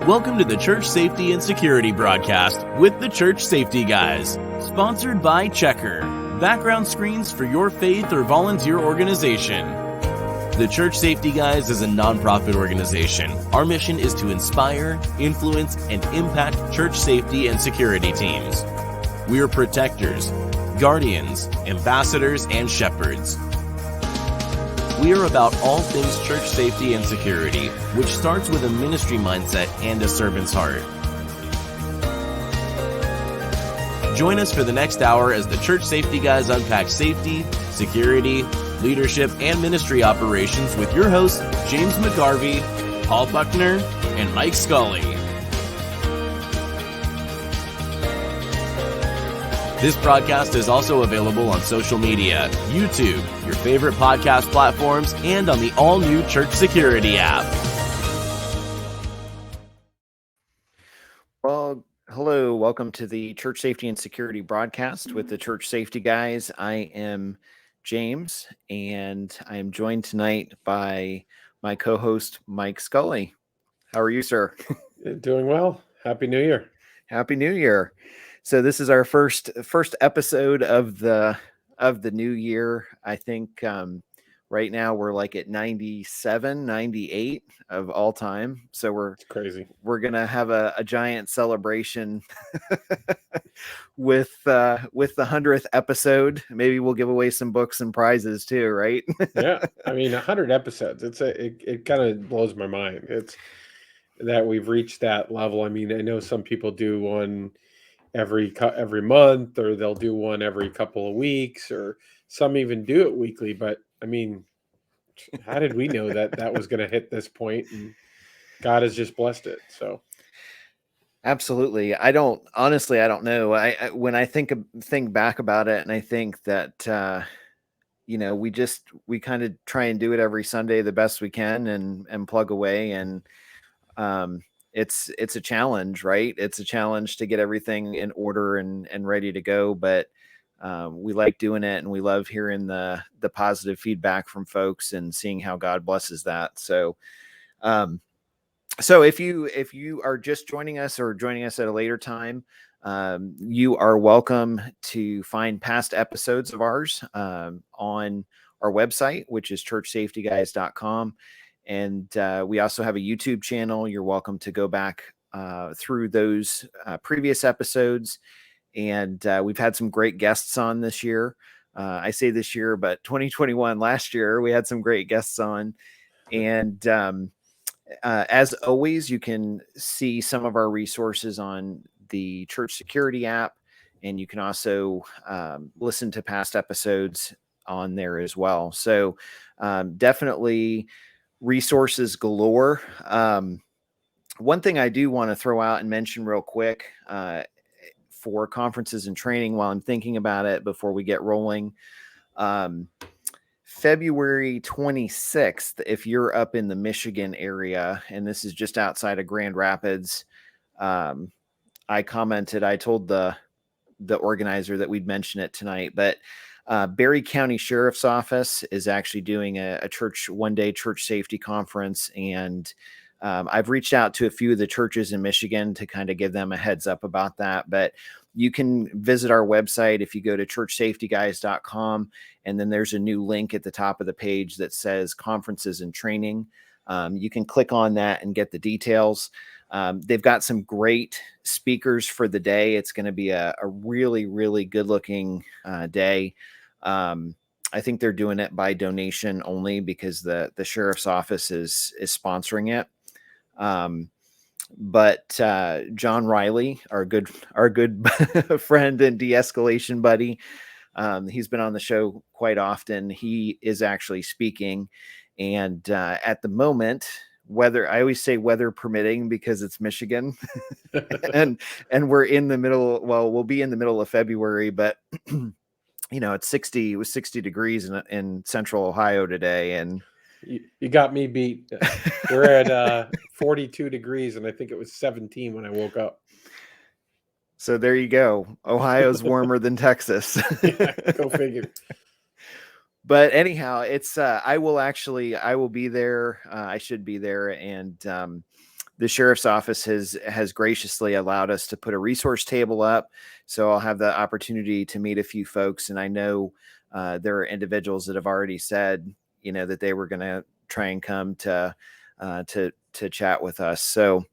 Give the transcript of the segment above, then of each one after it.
Welcome to the Church Safety and Security broadcast with the Church Safety Guys, sponsored by Checker, background screens for your faith or volunteer organization. The Church Safety Guys is a nonprofit organization. Our mission is to inspire, influence, and impact church safety and security teams. We are protectors, guardians, ambassadors, and shepherds. We are about all things church safety and security, which starts with a ministry mindset and a servant's heart. Join us for the next hour as the Church Safety Guys unpack safety, security, leadership, and ministry operations with your hosts, James McGarvey, Paul Buckner, and Mike Scully. This broadcast is also available on social media, YouTube, your favorite podcast platforms, and on the all-new Church Security app. Well, hello. Welcome to the Church Safety and Security broadcast with the Church Safety Guys. I am James, and I am joined tonight by my co-host, Mike Scully. How are you, sir? Doing well. Happy New Year. Happy New Year. So this is our first episode of the new year. I think right now we're like at 97, 98 of all time. So It's crazy. We're going to have a giant celebration with the 100th episode. Maybe we'll give away some books and prizes too, right? Yeah. I mean, 100 episodes. It kind of blows my mind. It's that we've reached that level. I mean, I know some people do one every month, or they'll do one every couple of weeks, or some even do it weekly. But I mean, how did we know that was going to hit this point? And God has just blessed it. So absolutely. I don't know. I when I think back about it, and I think that we kind of try and do it every Sunday the best we can and plug away, and it's a challenge, right? It's a challenge to get everything in order and ready to go, but we like doing it, and we love hearing the positive feedback from folks and seeing how God blesses that. So if you are just joining us or joining us at a later time, you are welcome to find past episodes of ours on our website, which is churchsafetyguys.com. And we also have a YouTube channel. You're welcome to go back through those previous episodes. And we've had some great guests on this year. I say this year, but 2021, last year, we had some great guests on. And as always, you can see some of our resources on the Church Security app. And you can also listen to past episodes on there as well. So definitely resources galore. One thing I do want to throw out and mention real quick for conferences and training while I'm thinking about it before we get rolling, February 26th, if you're up in the Michigan area, and this is just outside of Grand Rapids, I told the organizer that we'd mention it tonight, but Berry County Sheriff's Office is actually doing a one-day church safety conference, and I've reached out to a few of the churches in Michigan to kind of give them a heads up about that. But you can visit our website if you go to churchsafetyguys.com, and then there's a new link at the top of the page that says conferences and training. You can click on that and get the details. They've got some great speakers for the day. It's going to be a really, really good looking day. I think they're doing it by donation only because the sheriff's office is sponsoring it. But John Riley, our good friend and de-escalation buddy, he's been on the show quite often. He is actually speaking, and at the moment, I always say weather permitting because it's Michigan and we're in the middle. Well, we'll be in the middle of February, but it's 60. It was 60 degrees in central Ohio today. And you got me beat. We're at 42 degrees, and I think it was 17 when I woke up. So there you go. Ohio's warmer than Texas. Yeah, go figure. But anyhow, it's I will be there. I should be there, and the sheriff's office has graciously allowed us to put a resource table up. So I'll have the opportunity to meet a few folks. And I know there are individuals that have already said, that they were going to try and come to chat with us. So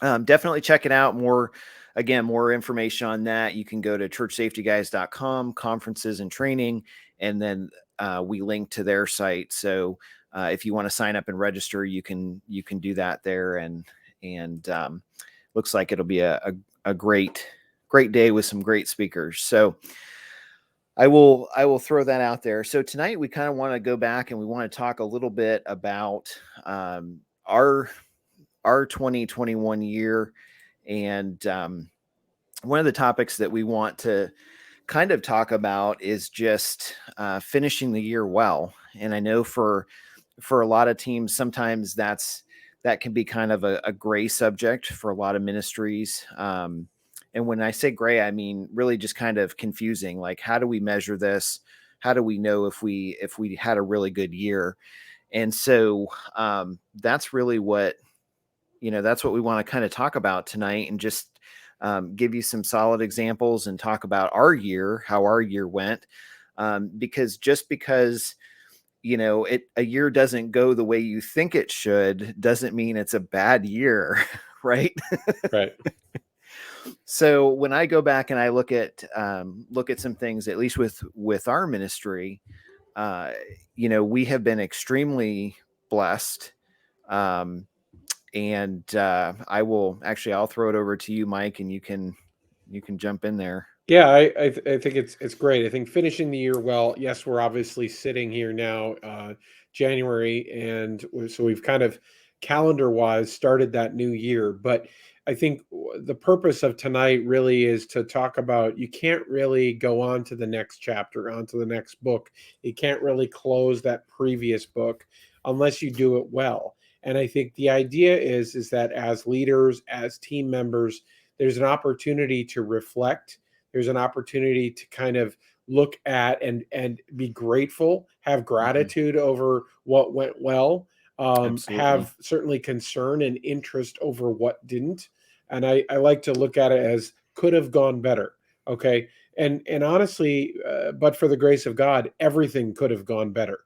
definitely check it out. More information on that. You can go to churchsafetyguys.com, conferences and training, and then we link to their site. So if you want to sign up and register, you can do that there. And looks like it'll be a great day with some great speakers. So I will throw that out there. So tonight we kind of want to go back and we want to talk a little bit about our 2021 year. And one of the topics that we want to kind of talk about is just finishing the year well. And I know for a lot of teams, sometimes that can be kind of a gray subject for a lot of ministries. And when I say gray, I mean really just kind of confusing. Like, how do we measure this? How do we know if we had a really good year? And so that's really what that's what we want to kind of talk about tonight, and just give you some solid examples and talk about our year, how our year went. Because a year doesn't go the way you think it should, doesn't mean it's a bad year, right? Right. So when I go back and I look at some things, at least with our ministry, we have been extremely blessed. And I'll throw it over to you, Mike, and you can jump in there. Yeah, I think it's great. I think finishing the year well. Yes, we're obviously sitting here now, January, and so we've kind of calendar-wise started that new year. But I think the purpose of tonight really is to talk about, you can't really go on to the next chapter, on to the next book. You can't really close that previous book unless you do it well. And I think the idea is that as leaders, as team members, there's an opportunity to reflect. There's an opportunity to kind of look at and be grateful, have gratitude over what went well, have certainly concern and interest over what didn't. And I like to look at it as could have gone better. Okay. And honestly, but for the grace of God, everything could have gone better.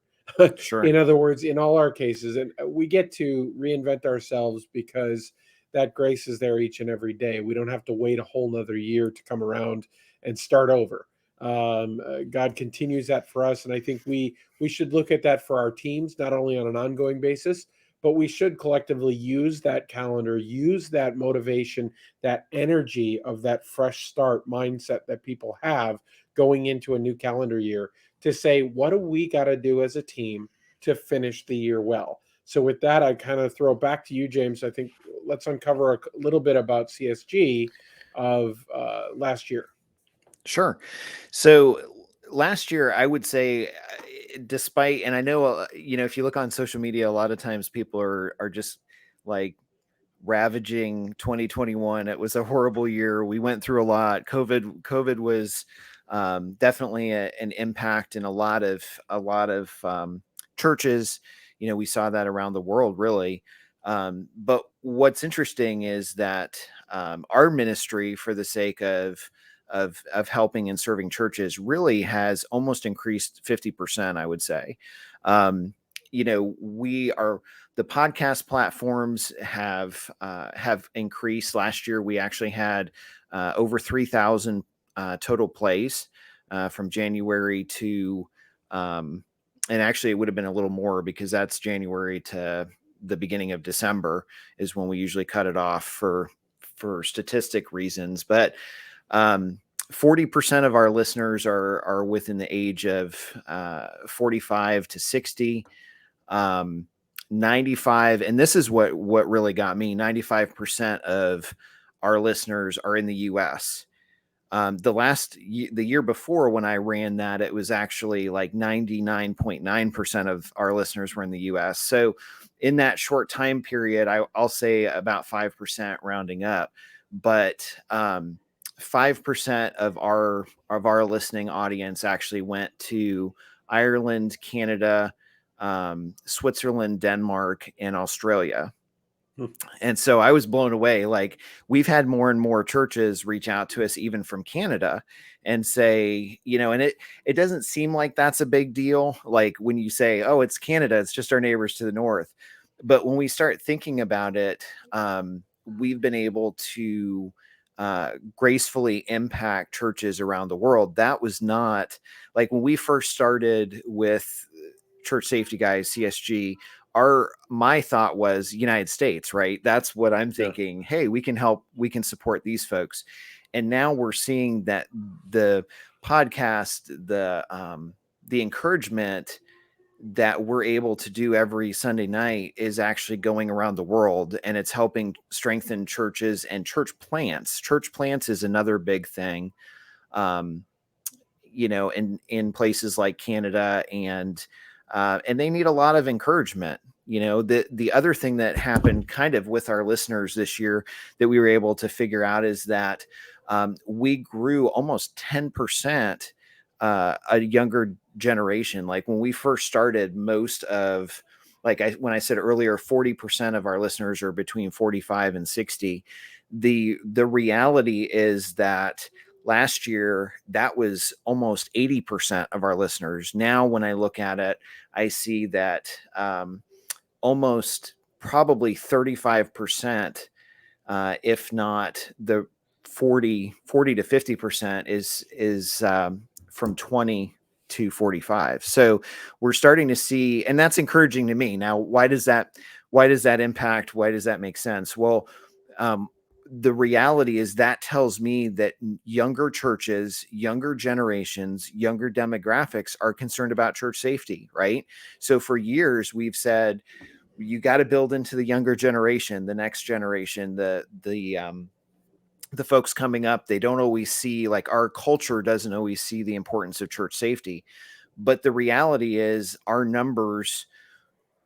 Sure. In other words, in all our cases, and we get to reinvent ourselves because that grace is there each and every day. We don't have to wait a whole nother year to come around and start over. God continues that for us. And I think we should look at that for our teams, not only on an ongoing basis, but we should collectively use that calendar, use that motivation, that energy of that fresh start mindset that people have going into a new calendar year to say, what do we got to do as a team to finish the year well? So with that, I kind of throw it back to you, James. I think let's uncover a little bit about CSG of last year. Sure. So last year, I would say, despite, and I know, if you look on social media, a lot of times people are just like ravaging 2021. It was a horrible year. We went through a lot. COVID was definitely an impact in a lot of churches. We saw that around the world, really. But what's interesting is that our ministry, for the sake of helping and serving churches, really has almost increased 50%, I would say. The podcast platforms have increased. Last year, we actually had over 3,000 total plays from January to, and actually it would have been a little more because that's January to the beginning of December is when we usually cut it off for statistic reasons. But 40% of our listeners are within the age of 45 to 60. 95, and this is what really got me, 95% of our listeners are in the US. The year before when I ran that, it was actually like 99.9% of our listeners were in the US. So in that short time period, I'll say about 5% rounding up, but 5% of our listening audience actually went to Ireland, Canada, Switzerland, Denmark, and Australia. And so I was blown away. Like, we've had more and more churches reach out to us, even from Canada, and say, and it doesn't seem like that's a big deal. Like, when you say, oh, it's Canada, it's just our neighbors to the north. But when we start thinking about it, we've been able to gracefully impact churches around the world. That was not like when we first started with Church Safety Guys, CSG. My thought was United States, right? That's what I'm thinking. Yeah. Hey, we can help, we can support these folks. And now we're seeing that the podcast, the encouragement that we're able to do every Sunday night is actually going around the world, and it's helping strengthen churches and church plants. Church plants is another big thing, in places like Canada, and they need a lot of encouragement. The other thing that happened kind of with our listeners this year that we were able to figure out is that we grew almost 10% a younger generation. Like, when we first started, most of, when I said earlier, 40% of our listeners are between 45 and 60. The reality is that last year, that was almost 80% of our listeners. Now, when I look at it, I see that almost probably 35%, if not the 40 to 50% is from 20 to 45. So we're starting to see, and that's encouraging to me. Now, why does that impact? Why does that make sense? Well, the reality is that tells me that younger churches, younger generations, younger demographics are concerned about church safety, right? So for years, we've said, you got to build into the younger generation, the next generation, the folks coming up. They don't always see, like, our culture doesn't always see the importance of church safety. But the reality is, our numbers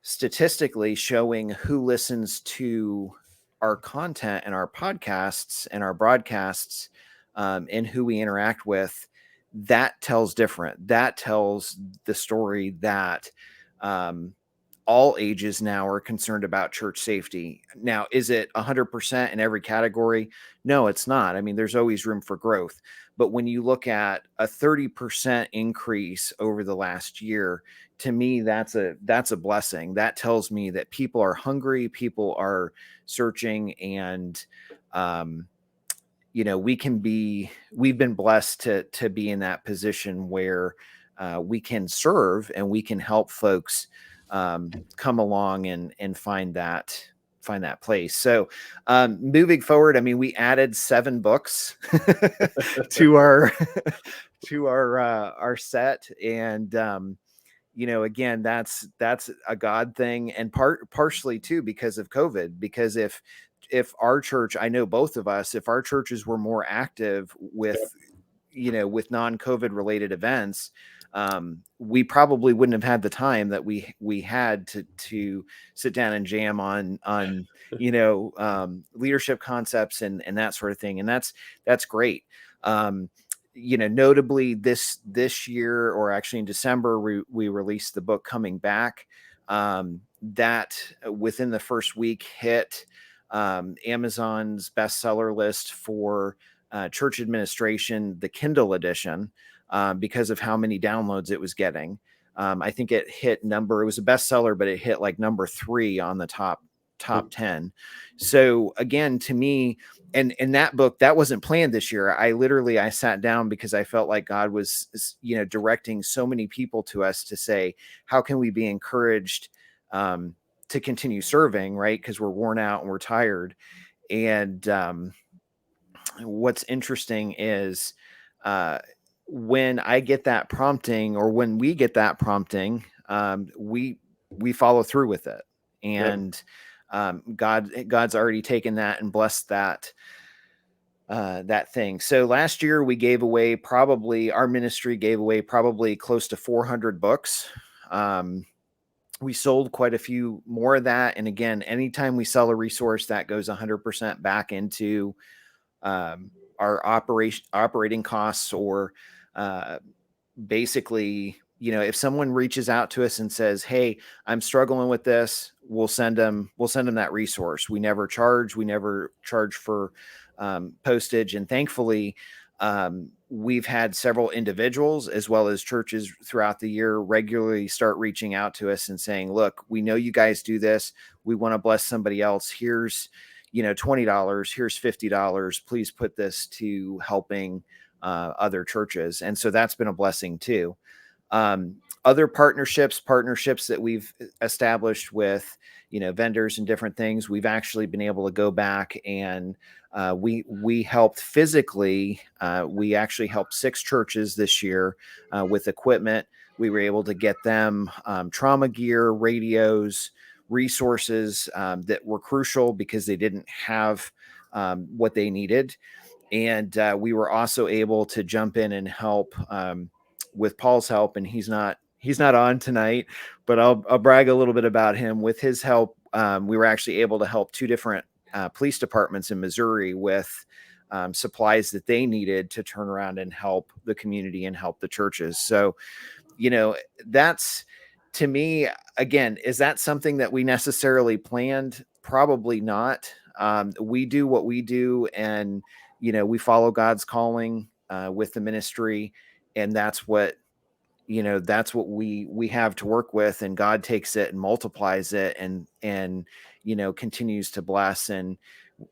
statistically showing who listens to our content and our podcasts and our broadcasts, and who we interact with, that tells different. That tells the story that all ages now are concerned about church safety. Now, is it 100% in every category? No, it's not. I mean, there's always room for growth. But when you look at a 30% increase over the last year, to me, that's a blessing. That tells me that people are hungry, people are searching, and we've been blessed to be in that position where we can serve and we can help folks come along and find that place. So moving forward, I mean, we added 7 books to our our set, and again, that's a God thing, and partially too because of COVID. Because if our church, I know both of us, if our churches were more active with with non-COVID related events, we probably wouldn't have had the time that we had to sit down and jam on leadership concepts and that sort of thing. And that's great. Notably this year, or actually in December, we released the book Coming Back, that within the first week hit Amazon's bestseller list for church administration, the Kindle edition, because of how many downloads it was getting. I think it was a bestseller, but it hit like number 3 on the top 10. So again, to me, and that book, that wasn't planned this year. I sat down because I felt like God was, directing so many people to us to say, how can we be encouraged to continue serving, right? Because we're worn out and we're tired. And what's interesting is when I get that prompting, or when we get that prompting, we follow through with it. And God's already taken that and blessed that thing. So last year our ministry gave away probably close to 400 books. We sold quite a few more of that. And again, anytime we sell a resource, that goes 100% back into our operating costs, or basically, if someone reaches out to us and says, "Hey, I'm struggling with this," we'll send them that resource. We never charge for postage. And thankfully, we've had several individuals as well as churches throughout the year regularly start reaching out to us and saying, "Look, we know you guys do this. We want to bless somebody else. Here's, $20, here's $50. Please put this to helping other churches." And so that's been a blessing too. Other partnerships that we've established with, vendors and different things, we've actually been able to go back and we helped physically. We actually helped 6 churches this year with equipment. We were able to get them trauma gear, radios, resources that were crucial because they didn't have what they needed. And we were also able to jump in and help with Paul's help. And he's not on tonight, but I'll brag a little bit about him. With his help, we were actually able to help 2 different police departments in Missouri with supplies that they needed to turn around and help the community and help the churches. So, that's, to me, again, is that something that we necessarily planned? Probably not. We do what we do, and we follow God's calling with the ministry, and that's what we have to work with, and God takes it and multiplies it and continues to bless, and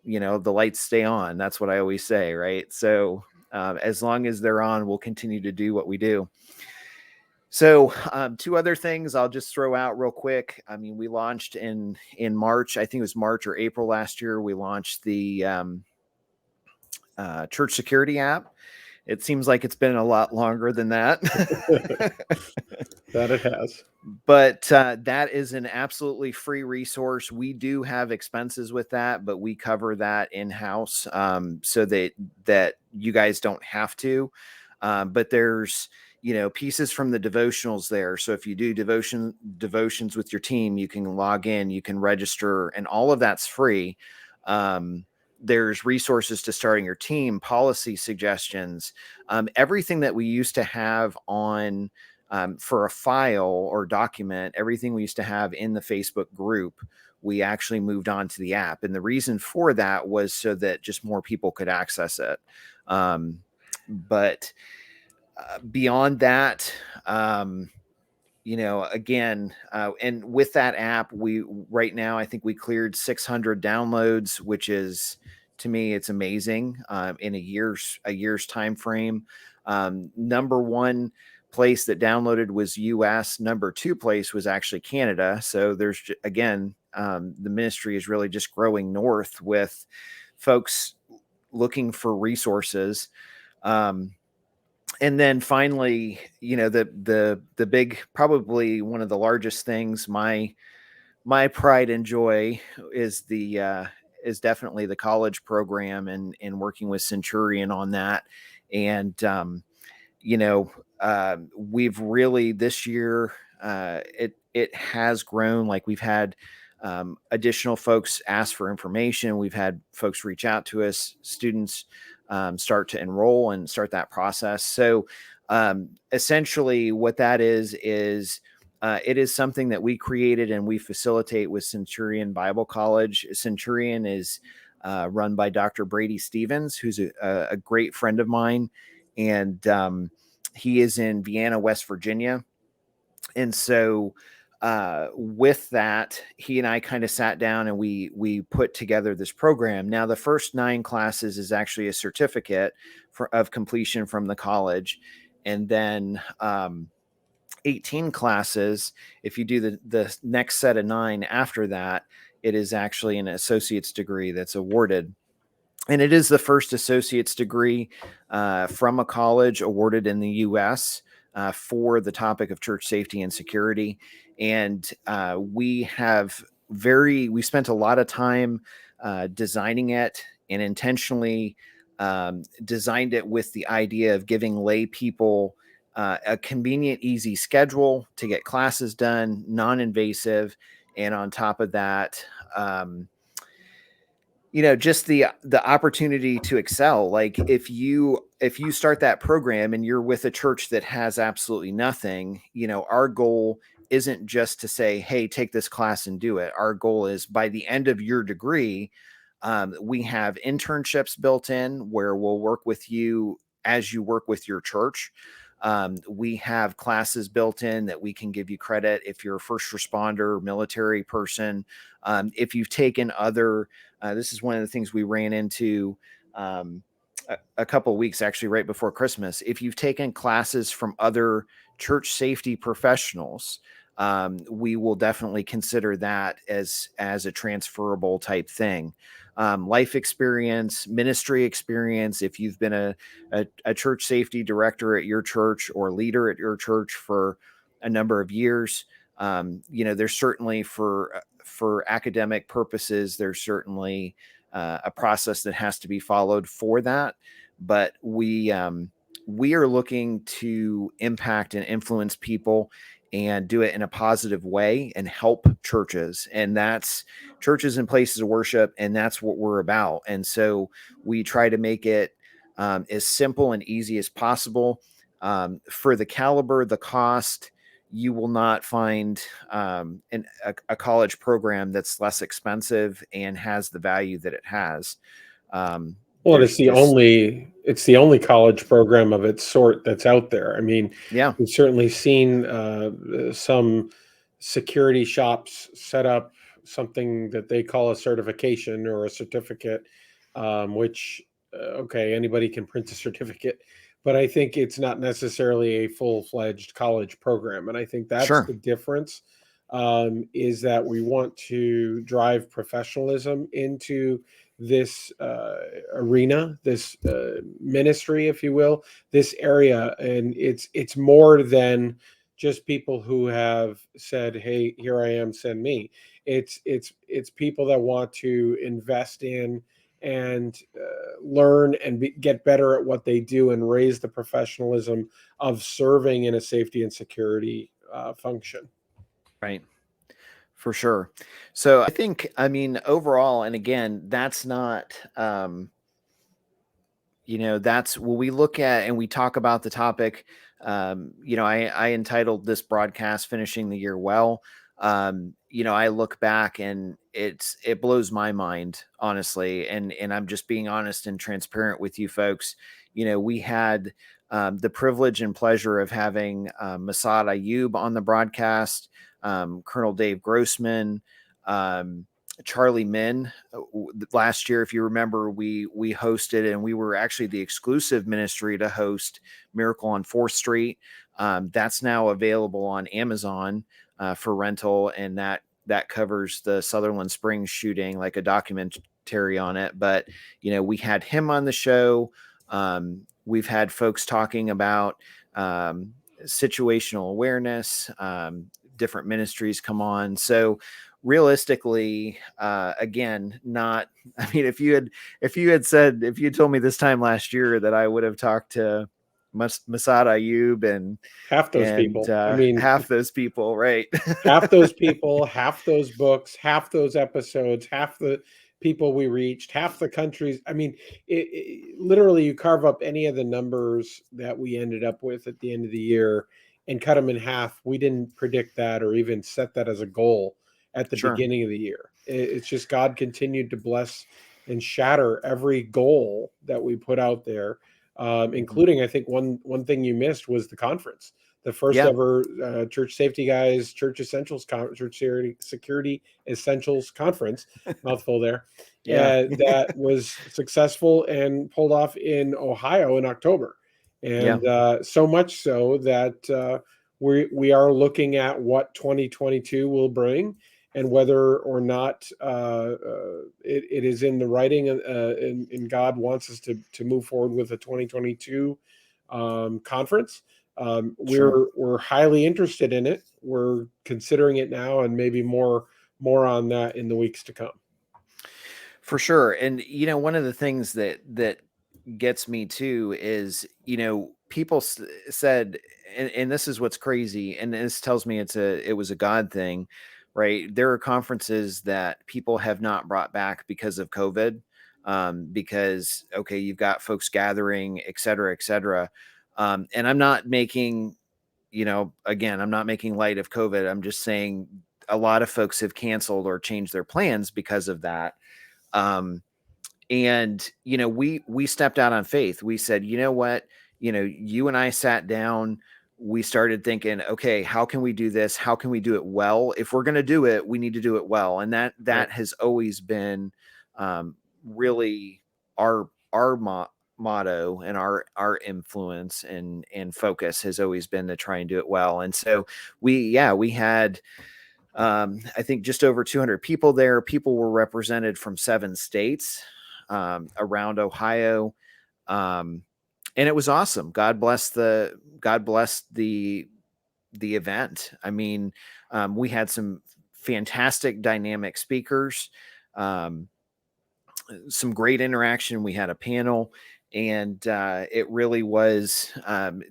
the lights stay on. That's what I always say, right? So as long as they're on, we'll continue to do what we do. So 2 other things I'll just throw out real quick. I mean, we launched in March, I think it was March or April last year, we launched the church security app. It seems like it's been a lot longer than that. That it has. But that is an absolutely free resource. We do have expenses with that, but we cover that in-house so that you guys don't have to. But there's pieces from the devotionals there. So if you do devotions with your team, you can log in, you can register, and all of that's free. There's resources to starting your team, policy suggestions, everything that we used to have on for a file or document, everything we used to have in the Facebook group, we actually moved on to the app. And the reason for that was so that just more people could access it. But beyond that, again, and with that app, right now, I think we cleared 600 downloads, which is, to me, it's amazing in a year's time frame. Number 1 place that downloaded was US. Number 2 place was actually Canada. So there's, again, the ministry is really just growing north with folks looking for resources. And then finally, the big, probably one of the largest things, my pride and joy is definitely the college program and working with Centurion on that. And, we've really, this year, it has grown. Like, we've had additional folks ask for information. We've had folks reach out to us, students start to enroll and start that process. So essentially what that is it is something that we created and we facilitate with Centurion Bible College. Centurion is run by Dr. Brady Stevens, who's a great friend of mine. And he is in Vienna, West Virginia. And so with that, he and I kind of sat down and we put together this program. Now, the first 9 classes is actually a certificate of completion from the college. And then 18 classes, if you do the next set of 9 after that, it is actually an associate's degree that's awarded. And it is the first associate's degree from a college awarded in the U.S. For the topic of church safety and security. And we spent a lot of time designing it, and intentionally designed it with the idea of giving lay people a convenient, easy schedule to get classes done, non-invasive. And on top of that, just the opportunity to excel. Like if you start that program and you're with a church that has absolutely nothing, our goal isn't just to say, hey, take this class and do it. Our goal is by the end of your degree, we have internships built in where we'll work with you as you work with your church. We have classes built in that we can give you credit if you're a first responder, military person. If you've taken other, this is one of the things we ran into a couple of weeks, actually, right before Christmas. If you've taken classes from other church safety professionals, we will definitely consider that as a transferable type thing. Life experience, ministry experience. If you've been a church safety director at your church or leader at your church for a number of years, there's certainly for academic purposes, there's certainly a process that has to be followed for that. But we are looking to impact and influence people and do it in a positive way and help churches. And that's churches and places of worship. And that's what we're about. And so we try to make it as simple and easy as possible. For the caliber, the cost, you will not find a college program that's less expensive and has the value that it has. Well, it's the only college program of its sort that's out there. I mean, Yeah, we've certainly seen some security shops set up something that they call a certification or a certificate, which, okay, anybody can print a certificate, but I think it's not necessarily a full-fledged college program. And I think that's sure. the difference, is that we want to drive professionalism into this arena, this ministry, if you will, this area, and it's more than just people who have said, "Hey, here I am, send me." It's people that want to invest in and learn and get better at what they do and raise the professionalism of serving in a safety and security function. Right. For sure. So I think, overall, and again, that's not, that's when we look at and we talk about the topic. I entitled this broadcast "Finishing the Year Well." I look back and it blows my mind, honestly, and I'm just being honest and transparent with you folks. We had the privilege and pleasure of having Masad Ayub on the broadcast, Colonel Dave Grossman, Charlie Min. Last year, if you remember, we hosted, and we were actually the exclusive ministry to host Miracle on 4th Street. That's now available on Amazon for rental, and that covers the Sutherland Springs shooting, like a documentary on it. But we had him on the show. We've had folks talking about situational awareness. Different ministries come on. So realistically, again, not, if you had told me this time last year that I would have talked to Masad Ayub and Half those people. I mean, half those people, right? half those people, half those books, half those episodes, half the people we reached, half the countries. I mean, literally, you carve up any of the numbers that we ended up with at the end of the year and cut them in half. We didn't predict that or even set that as a goal at the Sure. beginning of the year. It's just God continued to bless and shatter every goal that we put out there, including, I think, one thing you missed was the conference. The first ever Church Safety Guys Church Essentials Church Security Essentials Conference, mouthful there. Yeah. That was successful and pulled off in Ohio in October, and so much so that we are looking at what 2022 will bring, and whether or not it is in the writing, and God wants us to move forward with a 2022 conference. We're highly interested in it. We're considering it now, and maybe more on that in the weeks to come. For sure. And one of the things that gets me too is people said, and this is what's crazy, and this tells me it was a God thing, right? There are conferences that people have not brought back because of COVID, because, okay, you've got folks gathering, et cetera, et cetera. And I'm not making, again, I'm not making light of COVID. I'm just saying a lot of folks have canceled or changed their plans because of that. And, we stepped out on faith. We said, you know what, you and I sat down, we started thinking, okay, how can we do this? How can we do it well? If we're going to do it, we need to do it well. And that has always been, really our motto, and our influence and focus has always been to try and do it well. And so we had, I think just over 200 people there. People were represented from 7 states, around Ohio. And it was awesome. God bless the event. I mean, we had some fantastic dynamic speakers, some great interaction. We had a panel, and it really was,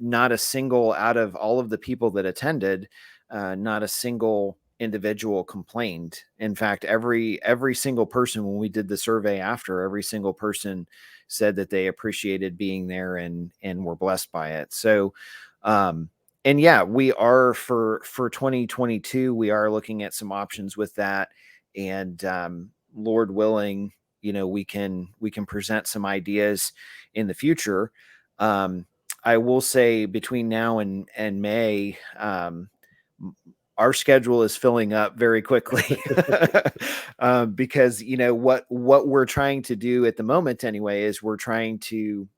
not a single, out of all of the people that attended, not a single individual complained. In fact, every single person, when we did the survey after, every single person said that they appreciated being there and were blessed by it. So, and yeah, we are for 2022, we are looking at some options with that. And, Lord willing, we can present some ideas in the future. I will say between now and May, our schedule is filling up very quickly, because, what we're trying to do at the moment anyway, is we're trying to,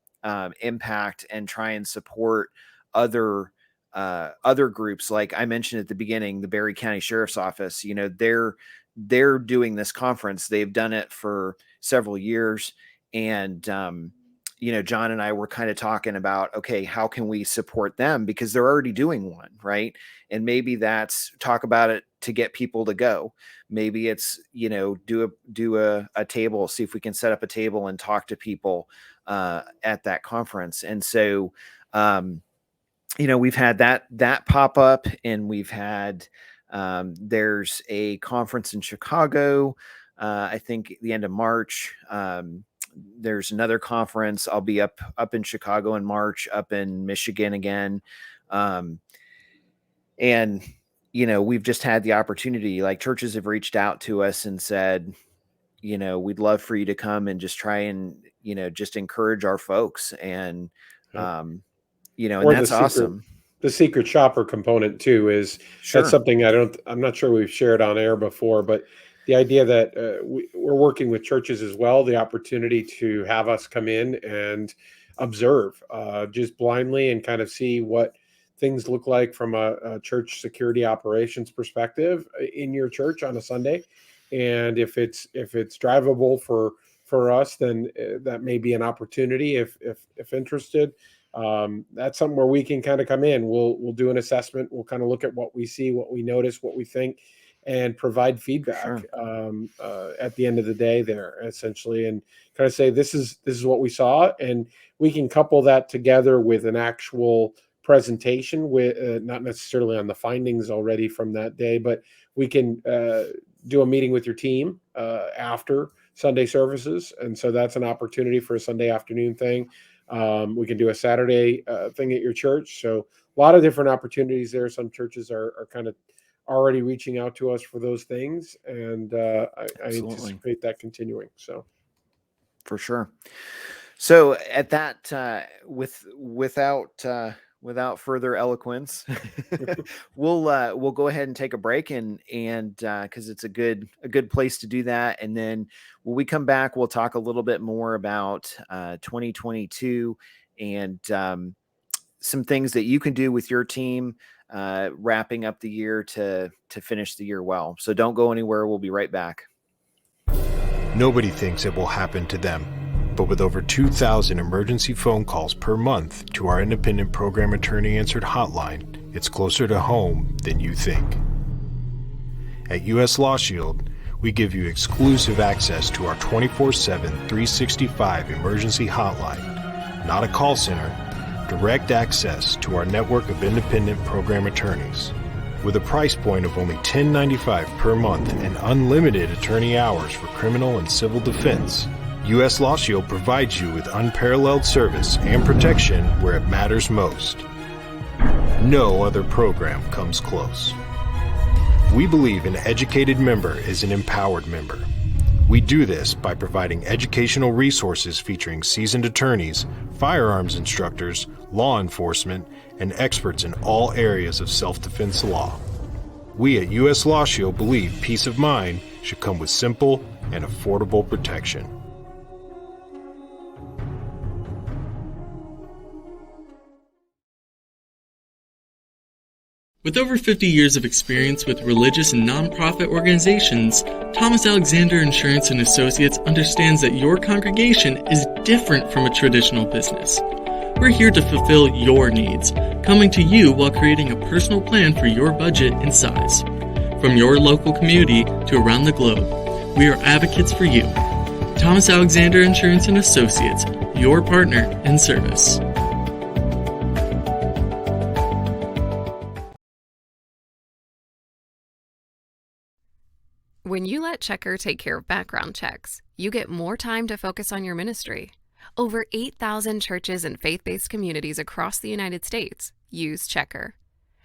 impact and try and support other groups. Like I mentioned at the beginning, the Berry County Sheriff's Office, they're doing this conference. They've done it for several years. And, John and I were kind of talking about, okay, how can we support them? Because they're already doing one, right? And maybe that's talk about it to get people to go. Maybe it's, do a table, see if we can set up a table and talk to people at that conference. And so, we've had that pop up, and we've had, there's a conference in Chicago, I think the end of March. There's another conference. I'll be up in Chicago in March, up in Michigan again. And, we've just had the opportunity, like churches have reached out to us and said, we'd love for you to come and just try and, just encourage our folks. And, and that's awesome. The secret shopper component too is Sure. That's something I'm not sure we've shared on air before, but the idea that we're working with churches as well, the opportunity to have us come in and observe just blindly and kind of see what things look like from a church security operations perspective in your church on a Sunday. And if it's drivable for us, then that may be an opportunity if interested. That's something where we can kind of come in. We'll do an assessment. We'll kind of look at what we see, what we notice, what we think, and provide feedback. Sure. At the end of the day there, essentially, and kind of say, this is what we saw. And we can couple that together with an actual presentation with not necessarily on the findings already from that day, but we can do a meeting with your team after Sunday services. And so that's an opportunity for a Sunday afternoon thing. We can do a Saturday thing at your church. So a lot of different opportunities there. Some churches are kind of already reaching out to us for those things. And I anticipate that continuing. So for sure. So at that, without further eloquence, we'll go ahead and take a break and because it's a good place to do that. And then when we come back, we'll talk a little bit more about 2022 and some things that you can do with your team wrapping up the year to finish the year well. So don't go anywhere. We'll be right back. Nobody thinks it will happen to them. But with over 2,000 emergency phone calls per month to our independent program attorney answered hotline, it's closer to home than you think. At US Law Shield, we give you exclusive access to our 24/7, 365 emergency hotline, not a call center, direct access to our network of independent program attorneys. With a price point of only $10.95 per month and unlimited attorney hours for criminal and civil defense, U.S. Law Shield provides you with unparalleled service and protection where it matters most. No other program comes close. We believe an educated member is an empowered member. We do this by providing educational resources featuring seasoned attorneys, firearms instructors, law enforcement, and experts in all areas of self-defense law. We at U.S. Law Shield believe peace of mind should come with simple and affordable protection. With over 50 years of experience with religious and nonprofit organizations, Thomas Alexander Insurance and Associates understands that your congregation is different from a traditional business. We're here to fulfill your needs, coming to you while creating a personal plan for your budget and size. From your local community to around the globe, we are advocates for you. Thomas Alexander Insurance and Associates, your partner in service. When you let Checker take care of background checks, you get more time to focus on your ministry. Over 8,000 churches and faith-based communities across the United States use Checker.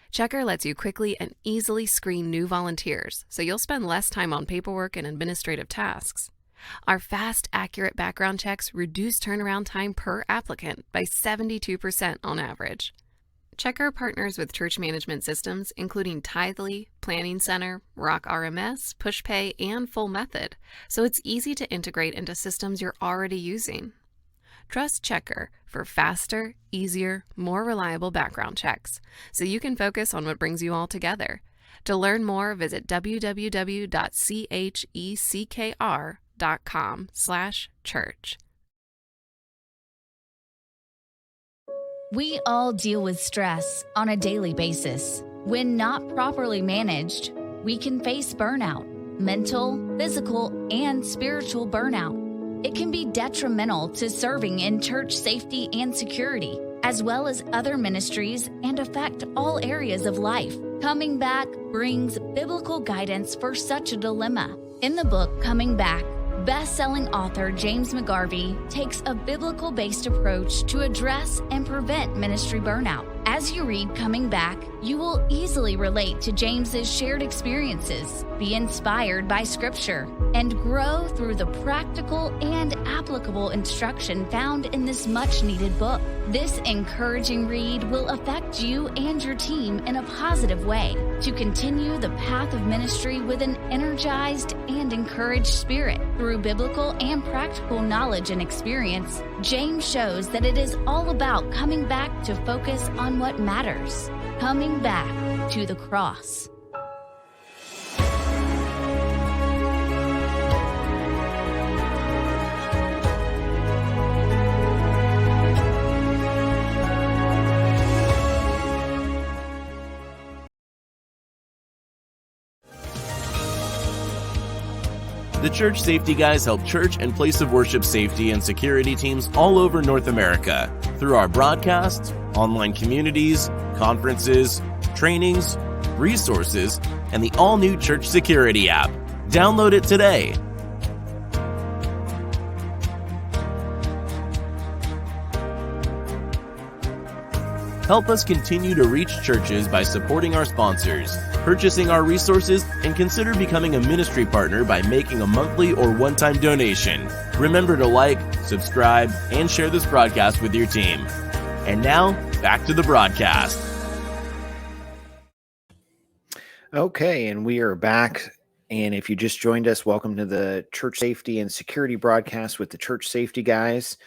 Checker lets you quickly and easily screen new volunteers, so you'll spend less time on paperwork and administrative tasks. Our fast, accurate background checks reduce turnaround time per applicant by 72% on average. Checker partners with church management systems, including Tithely, Planning Center, Rock RMS, PushPay, and Full Method, so it's easy to integrate into systems you're already using. Trust Checker for faster, easier, more reliable background checks, so you can focus on what brings you all together. To learn more, visit www.checkr.com/church. We all deal with stress on a daily basis. When not properly managed, we can face burnout, mental, physical, and spiritual burnout. It can be detrimental to serving in church safety and security, as well as other ministries, and affect all areas of life. Coming Back brings biblical guidance for such a dilemma. In the book Coming Back, best-selling author James McGarvey takes a biblical-based approach to address and prevent ministry burnout. As you read Coming Back, you will easily relate to James's shared experiences, be inspired by Scripture, and grow through the practical and applicable instruction found in this much-needed book. This encouraging read will affect you and your team in a positive way to continue the path of ministry with an energized and encouraged spirit. Through biblical and practical knowledge and experience, James shows that it is all about coming back to focus on what matters, coming back to the cross. The Church Safety Guys help church and place of worship safety and security teams all over North America through our broadcasts, online communities, conferences, trainings, resources, and the all-new Church Security app. Download it today. Help us continue to reach churches by supporting our sponsors, purchasing our resources, and consider becoming a ministry partner by making a monthly or one-time donation. Remember to like, subscribe, and share this broadcast with your team. And now, back to the broadcast. Okay, and we are back. And if you just joined us, welcome to the Church Safety and Security broadcast with the Church Safety Guys.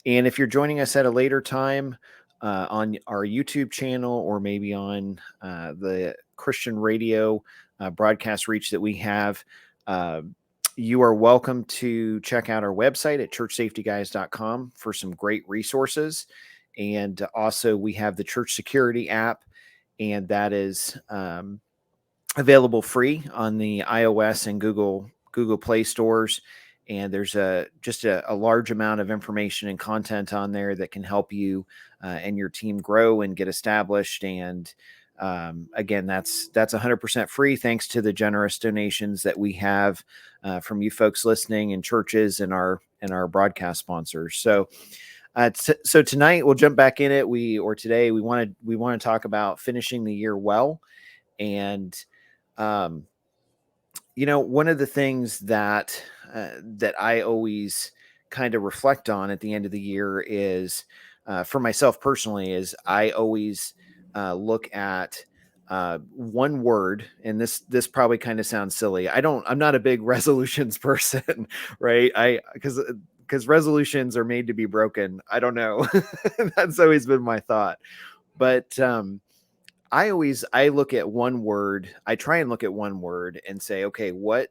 And if you're joining us at a later time, on our YouTube channel or maybe on the Christian radio broadcast reach that we have, you are welcome to check out our website at churchsafetyguys.com for some great resources. And also we have the Church Security app, and that is available free on the iOS and Google Play stores. And there's just a large amount of information and content on there that can help you and your team grow and get established and Again, that's 100% free, thanks to the generous donations that we have from you folks listening in churches and our broadcast sponsors. So so tonight we'll jump back in it. Today we want to talk about finishing the year well. And one of the things that I always kind of reflect on at the end of the year is, for myself personally, is I always look at one word, and this probably kind of sounds silly. I'm not a big resolutions person, right? Because resolutions are made to be broken. I don't know. That's always been my thought. But I look at one word. I try and look at one word and say, okay, what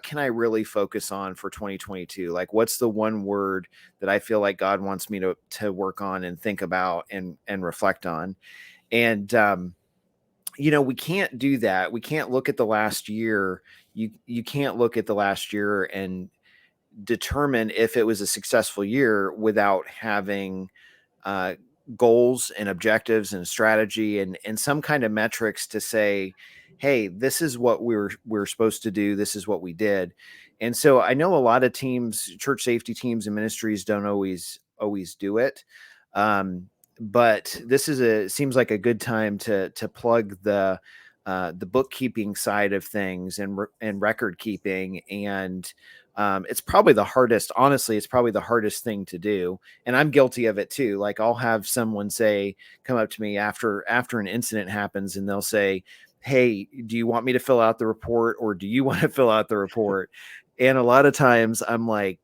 can I really focus on for 2022? Like, what's the one word that I feel like God wants me to work on and think about and reflect on? And we can't do that. We can't look at the last year. You can't look at the last year and determine if it was a successful year without having goals and objectives and strategy and some kind of metrics to say, hey, this is what we're supposed to do. This is what we did. And so I know a lot of teams, church safety teams and ministries, don't always do it. But this seems like a good time to plug the bookkeeping side of things and record keeping. And it's probably the hardest, honestly, it's probably the hardest thing to do. And I'm guilty of it too. Like, I'll have someone come up to me after an incident happens, and they'll say, hey, do you want me to fill out the report, or do you want to fill out the report? And a lot of times I'm like,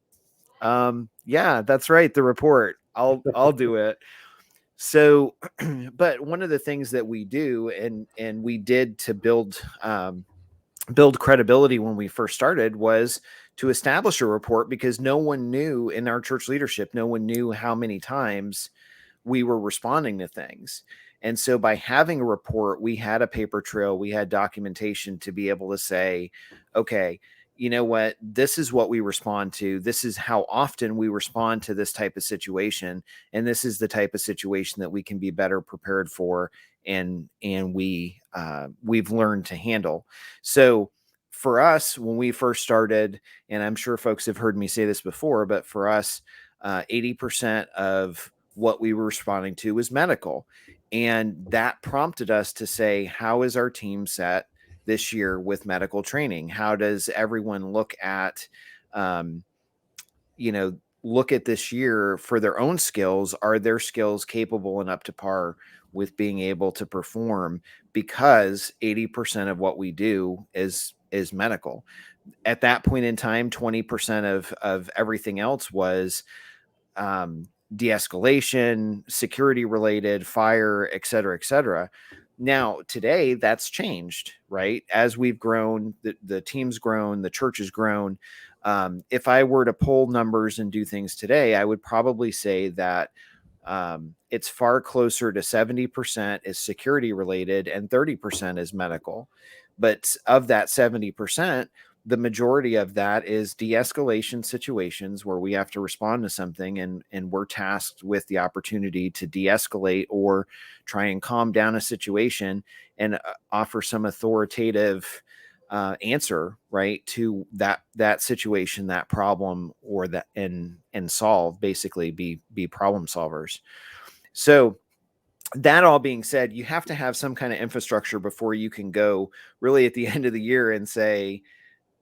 yeah, that's right, the report. I'll do it. So, but one of the things that we do, and we did to build credibility when we first started, was to establish a report, because no one knew in our church leadership, no one knew how many times we were responding to things. And so by having a report, we had a paper trail, we had documentation to be able to say, okay, you know what, this is what we respond to. This is how often we respond to this type of situation. And this is the type of situation that we can be better prepared for. And we've learned to handle. So for us, when we first started, and I'm sure folks have heard me say this before, but for us, 80% of what we were responding to was medical. And that prompted us to say, how is our team set this year with medical training? How does everyone look at this year for their own skills? Are their skills capable and up to par with being able to perform? Because 80% of what we do is medical. At that point in time, 20% of everything else was de-escalation, security related, fire, et cetera, et cetera. Now, today, that's changed, right? As we've grown, the team's grown, the church has grown. If I were to pull numbers and do things today, I would probably say that it's far closer to 70% is security related and 30% is medical. But of that 70%, the majority of that is de-escalation situations where we have to respond to something, and we're tasked with the opportunity to de-escalate or try and calm down a situation and offer some authoritative answer, right, to that situation, that problem, or that and solve, basically be problem solvers. So that all being said, you have to have some kind of infrastructure before you can go really at the end of the year and say,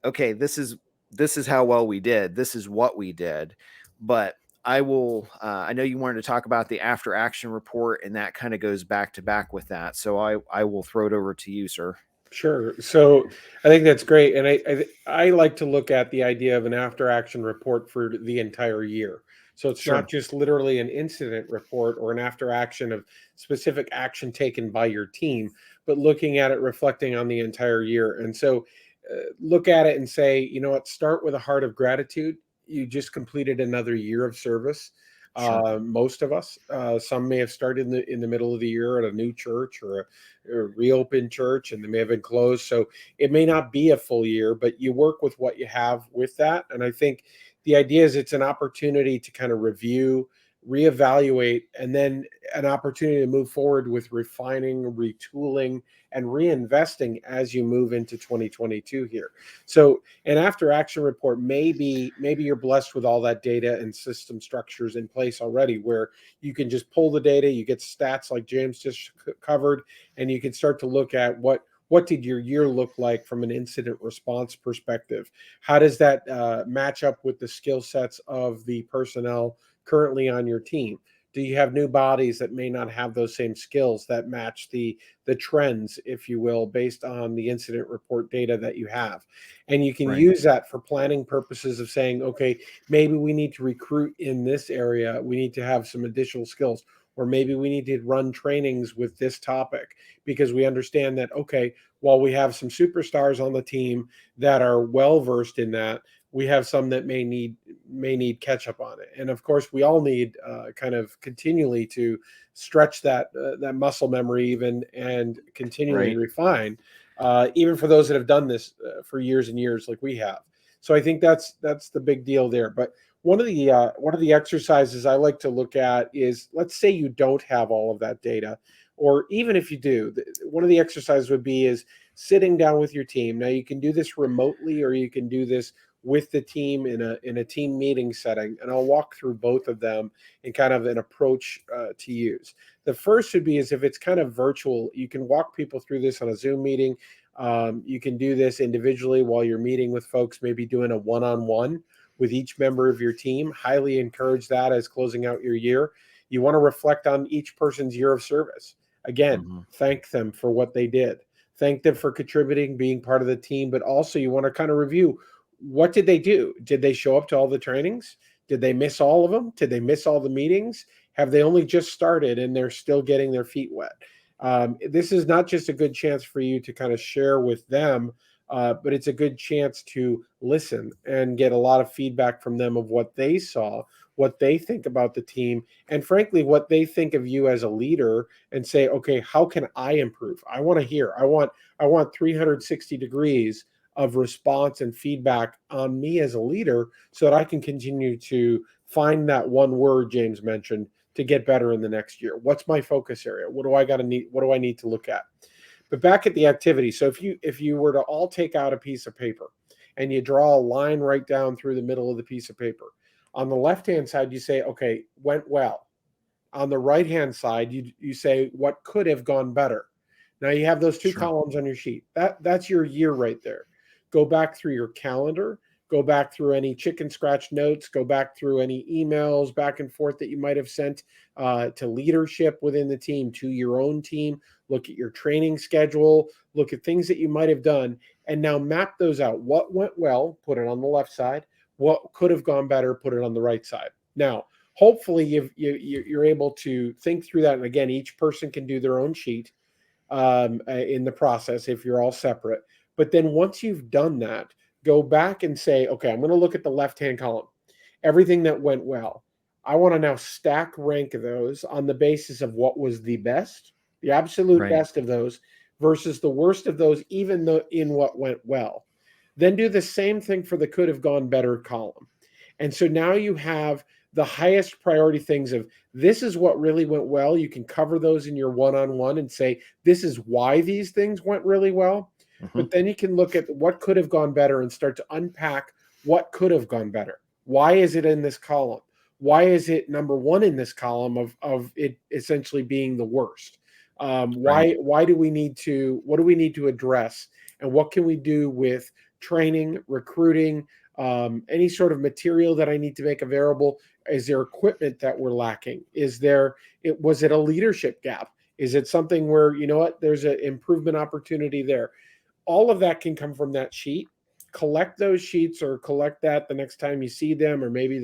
okay, this is how well we did. This is what we did. But I know you wanted to talk about the after action report, and that kind of goes back to back with that. So I will throw it over to you, sir. Sure. So I think that's great. And I like to look at the idea of an after action report for the entire year. So it's Sure. not just literally an incident report or an after action of specific action taken by your team, but looking at it, reflecting on the entire year. And so look at it and say, you know what, start with a heart of gratitude. You just completed another year of service. Sure. Most of us, some may have started in the middle of the year at a new church or a reopened church, and they may have been closed. So it may not be a full year, but you work with what you have with that. And I think the idea is it's an opportunity to kind of review reevaluate, and then an opportunity to move forward with refining, retooling, and reinvesting as you move into 2022 here. So an after action report, maybe you're blessed with all that data and system structures in place already, where you can just pull the data, you get stats like James just covered, and you can start to look at what did your year look like from an incident response perspective? How does that match up with the skill sets of the personnel currently on your team? Do you have new bodies that may not have those same skills that match the trends, if you will, based on the incident report data that you have? And you can use that for planning purposes of saying, okay, maybe we need to recruit in this area. We need to have some additional skills, or maybe we need to run trainings with this topic, because we understand that, okay, while we have some superstars on the team that are well versed in that, we have some that may need catch up on it. And of course, we all need kind of continually to stretch that muscle memory even, and continually refine, even for those that have done this for years and years like we have. So I think that's the big deal there. But one of the exercises I like to look at is, let's say you don't have all of that data, or even if you do, one of the exercises would be is sitting down with your team. Now you can do this remotely, or you can do this with the team in a team meeting setting, and I'll walk through both of them and kind of an approach to use. The first would be is if it's kind of virtual, you can walk people through this on a Zoom meeting. You can do this individually while you're meeting with folks, maybe doing a one-on-one with each member of your team. Highly encourage that as closing out your year. You want to reflect on each person's year of service. Again, thank them for what they did. Thank them for contributing, being part of the team, but also you want to kind of review, what did they do? Did they show up to all the trainings? Did they miss all of them? Did they miss all the meetings? Have they only just started and they're still getting their feet wet? This is not just a good chance for you to kind of share with them, but it's a good chance to listen and get a lot of feedback from them of what they saw, what they think about the team, and frankly, what they think of you as a leader, and say, okay, how can I improve? I want to hear. I want 360 degrees of response and feedback on me as a leader, so that I can continue to find that one word James mentioned to get better in the next year. What's my focus area? What do I need to look at? But back at the activity. So if you were to all take out a piece of paper and you draw a line right down through the middle of the piece of paper, on the left-hand side, you say, okay, went well. On the right-hand side, you say, what could have gone better? Now you have those two columns on your sheet. That's your year right there. Go back through your calendar, go back through any chicken scratch notes, go back through any emails back and forth that you might have sent to leadership within the team, to your own team. Look at your training schedule, look at things that you might have done, and now map those out. What went well, put it on the left side. What could have gone better, put it on the right side. Now, hopefully you're able to think through that. And again, each person can do their own sheet in the process if you're all separate. But then once you've done that, go back and say, okay, I'm going to look at the left-hand column, everything that went well. I want to now stack rank those on the basis of what was the best, the absolute best of those, versus the worst of those, even though in what went well. Then do the same thing for the could have gone better column. And so now you have the highest priority things of, this is what really went well. You can cover those in your one-on-one and say, this is why these things went really well. But then you can look at what could have gone better and start to unpack what could have gone better. Why is it in this column? Why is it number one in this column of it essentially being the worst? Why do we need to, what do we need to address? And what can we do with training, recruiting, any sort of material that I need to make available? Is there equipment that we're lacking? Was it a leadership gap? Is it something where, you know what, there's an improvement opportunity there? All of that can come from that sheet. Collect those sheets, or collect that the next time you see them, or maybe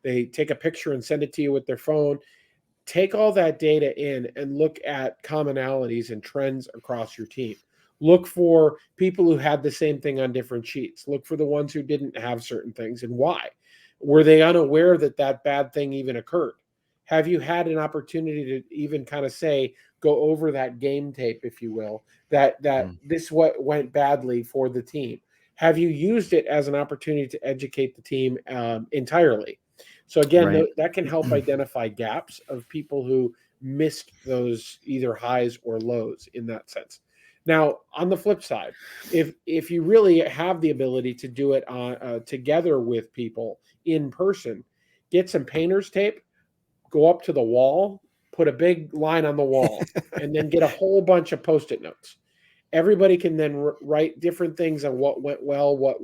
they take a picture and send it to you with their phone. Take all that data in and look at commonalities and trends across your team. Look for people who had the same thing on different sheets. Look for the ones who didn't have certain things, and why. Were they unaware that that bad thing even occurred? Have you had an opportunity to even kind of say, go over that game tape, if you will, that this what went badly for the team? Have you used it as an opportunity to educate the team entirely? So again, Right. that can help identify gaps of people who missed those either highs or lows in that sense. Now, on the flip side, if you really have the ability to do it together with people in person, get some painter's tape, go up to the wall, put a big line on the wall, and then get a whole bunch of Post-it notes. Everybody can then write different things on what went well, what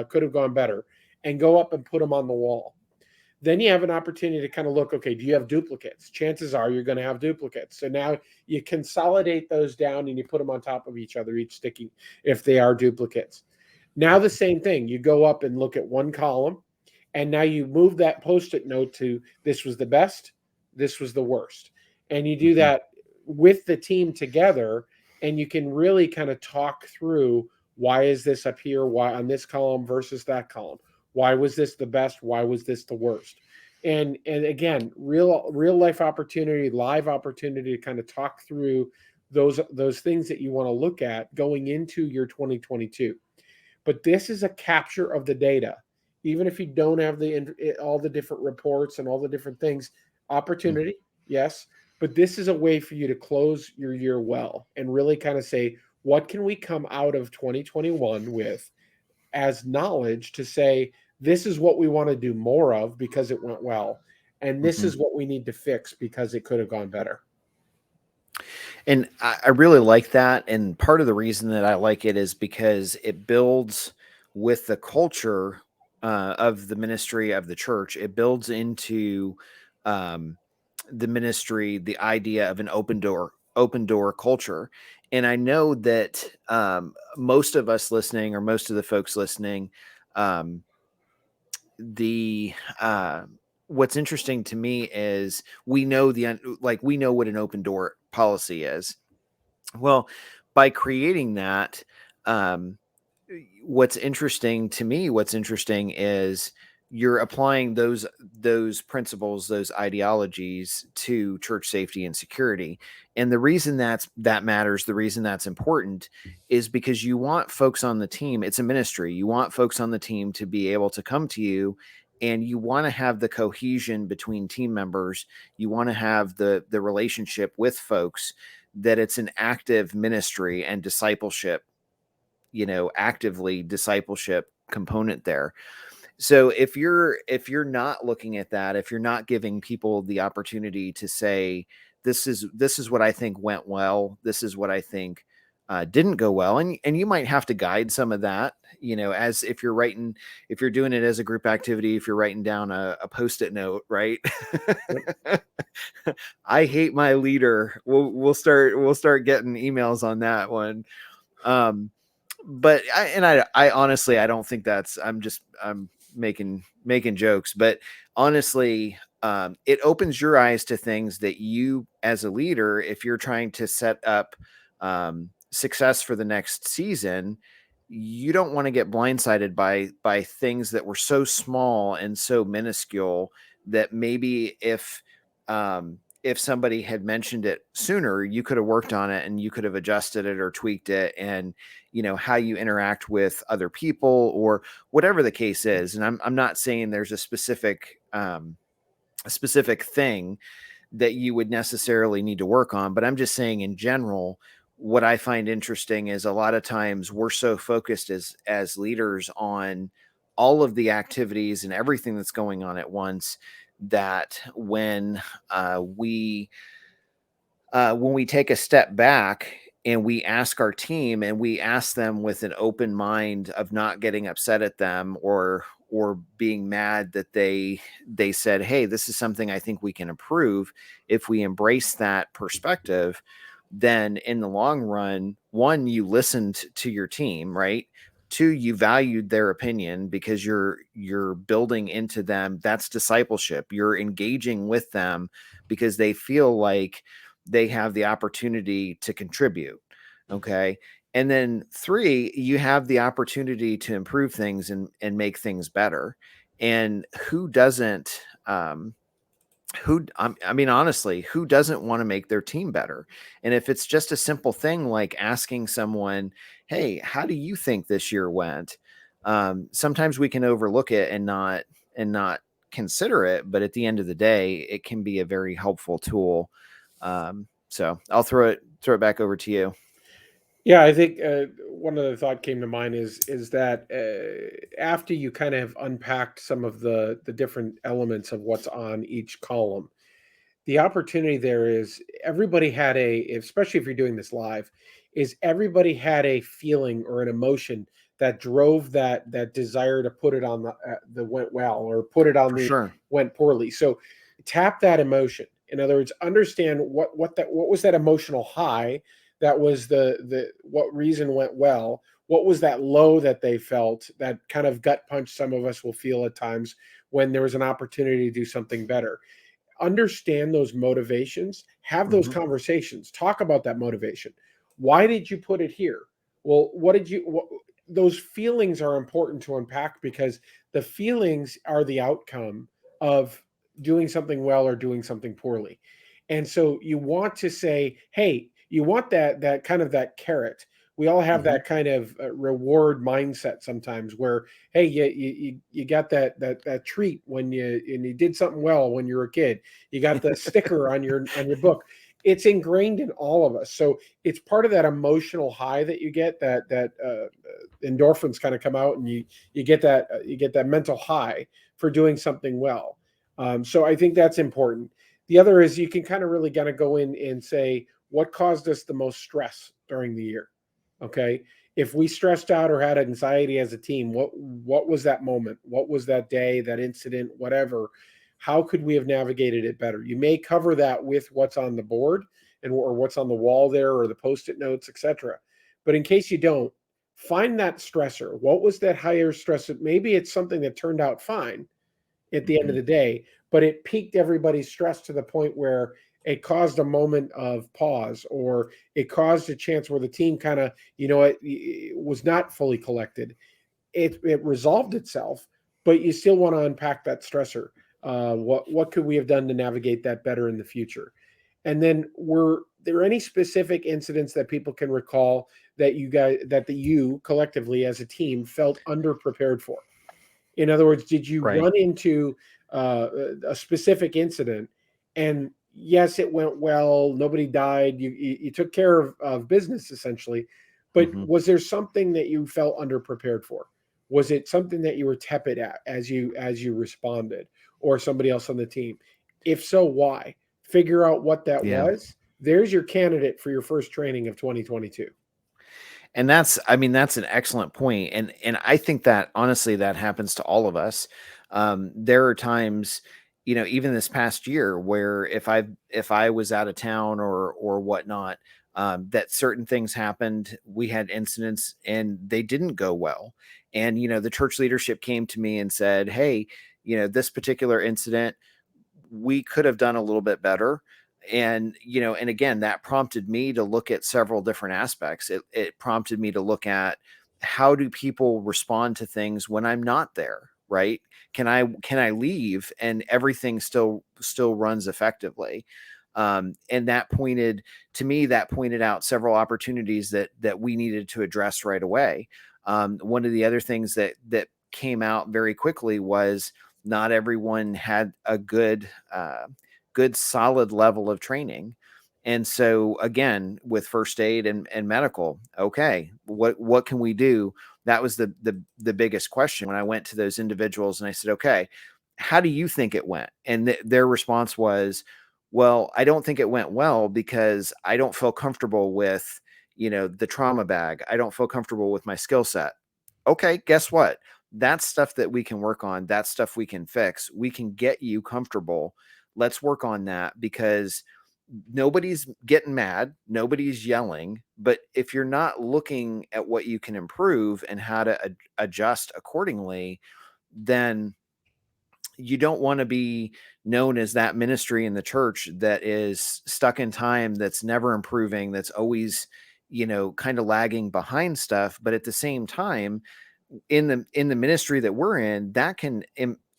could have gone better, and go up and put them on the wall. Then you have an opportunity to kind of look, okay, do you have duplicates? Chances are you're going to have duplicates. So now you consolidate those down and you put them on top of each other, each sticking, if they are duplicates. Now the same thing, you go up and look at one column, and now you move that Post-it note to this was the best, this was the worst. And you do that with the team together, and you can really kind of talk through, why is this up here, why on this column versus that column? Why was this the best? Why was this the worst? And again, real life opportunity, live opportunity to kind of talk through those things that you want to look at going into your 2022. But this is a capture of the data. Even if you don't have all the different reports and all the different things, opportunity, yes. But this is a way for you to close your year well and really kind of say, what can we come out of 2021 with as knowledge to say, this is what we want to do more of because it went well. And this is what we need to fix because it could have gone better. And I really like that. And part of the reason that I like it is because it builds with the culture of the ministry of the church. It builds into the ministry the idea of an open door culture. And I know that most of us listening, or most of the folks listening, what's interesting to me is we know we know what an open door policy is. Well, by creating that, what's interesting is you're applying those principles, those ideologies to church safety and security. And the reason that matters, the reason that's important is because you want folks on the team. It's a ministry. You want folks on the team to be able to come to you, and you want to have the cohesion between team members. You want to have the relationship with folks, that it's an active ministry and discipleship, actively discipleship component there. So if you're not looking at that, if you're not giving people the opportunity to say, this is what I think went well, this is what I think didn't go well, and you might have to guide some of that, as if you're doing it as a group activity, if you're writing down a Post-it note, right? I hate my leader. We'll start getting emails on that one. But I honestly, I don't think I'm making jokes, but honestly, it opens your eyes to things that you, as a leader, if you're trying to set up success for the next season, you don't want to get blindsided by things that were so small and so minuscule that maybe if somebody had mentioned it sooner, you could have worked on it and you could have adjusted it or tweaked it, and how you interact with other people or whatever the case is. And I'm not saying there's a specific thing that you would necessarily need to work on, but I'm just saying in general, what I find interesting is a lot of times we're so focused as leaders on all of the activities and everything that's going on at once, that when we take a step back and we ask our team, and we ask them with an open mind of not getting upset at them or being mad that they said, hey, this is something I think we can improve. If we embrace that perspective, then in the long run, one, you listened to your team, right? Two, you valued their opinion because you're building into them. That's discipleship. You're engaging with them because they feel like they have the opportunity to contribute. Okay. And then three, you have the opportunity to improve things and make things better. And who doesn't, honestly, who doesn't want to make their team better? And if it's just a simple thing like asking someone, hey, how do you think this year went? Sometimes we can overlook it and not consider it, but at the end of the day, it can be a very helpful tool. So I'll throw it back over to you. Yeah, I think one other thought came to mind is that after you kind of unpacked some of the different elements of what's on each column, the opportunity there is everybody had especially if you're doing this live, is everybody had a feeling or an emotion that drove that desire to put it on the went well, or put it on For the sure. went poorly. So tap that emotion. In other words, understand what was that emotional high, that was the what reason went well, what was that low that they felt, that kind of gut punch some of us will feel at times when there was an opportunity to do something better. Understand those motivations, have those conversations, talk about that motivation. Why did you put it here? Well, those feelings are important to unpack, because the feelings are the outcome of doing something well or doing something poorly. And so you want to say, hey, you want that kind of that carrot. We all have that kind of reward mindset sometimes, where, hey, you got that treat when you did something well when you were a kid. You got the sticker on your book. It's ingrained in all of us. So it's part of that emotional high that you get, that endorphins kind of come out, and you get that mental high for doing something well. So I think that's important. The other is, you can kind of really go in and say, what caused us the most stress during the year? Okay. If we stressed out or had anxiety as a team, what was that moment? What was that day, that incident, whatever? How could we have navigated it better? You may cover that with what's on the board or what's on the wall there, or the post-it notes, etc. But in case you don't, find that stressor. What was that higher stressor? Maybe it's something that turned out fine at the end of the day, but it piqued everybody's stress to the point where it caused a moment of pause, or it caused a chance where the team kind of, it was not fully collected. It resolved itself, but you still want to unpack that stressor. What could we have done to navigate that better in the future? And then, were there any specific incidents that people can recall that you collectively as a team felt underprepared for? In other words, did you Right. run into a specific incident, and yes, it went well, nobody died, you took care of business essentially, but was there something that you felt underprepared for? Was it something that you were tepid at as you responded, or somebody else on the team? If so, why? Figure out what that Yeah. was. There's your candidate for your first training of 2022. And that's an excellent point. And I think that honestly, that happens to all of us. There are times, even this past year, where if I was out of town or whatnot, that certain things happened. We had incidents and they didn't go well. And, the church leadership came to me and said, hey, this particular incident, we could have done a little bit better. And, and again, that prompted me to look at several different aspects. It prompted me to look at, how do people respond to things when I'm not there? Right. Can I leave and everything still runs effectively? And that pointed out several opportunities that we needed to address right away. One of the other things that came out very quickly was, not everyone had a good solid level of training. And so again, with first aid and medical, okay, what can we do? That was the biggest question when I went to those individuals and I said, okay, how do you think it went? And their response was, well, I don't think it went well because I don't feel comfortable with, the trauma bag. I don't feel comfortable with my skill set. Okay, guess what? That's stuff that we can work on. That's stuff we can fix. We can get you comfortable. Let's work on that, because nobody's getting mad. Nobody's yelling. But if you're not looking at what you can improve and how to adjust accordingly, then you don't want to be known as that ministry in the church that is stuck in time, that's never improving, that's always, kind of lagging behind stuff. But at the same time, in the ministry that we're in, that can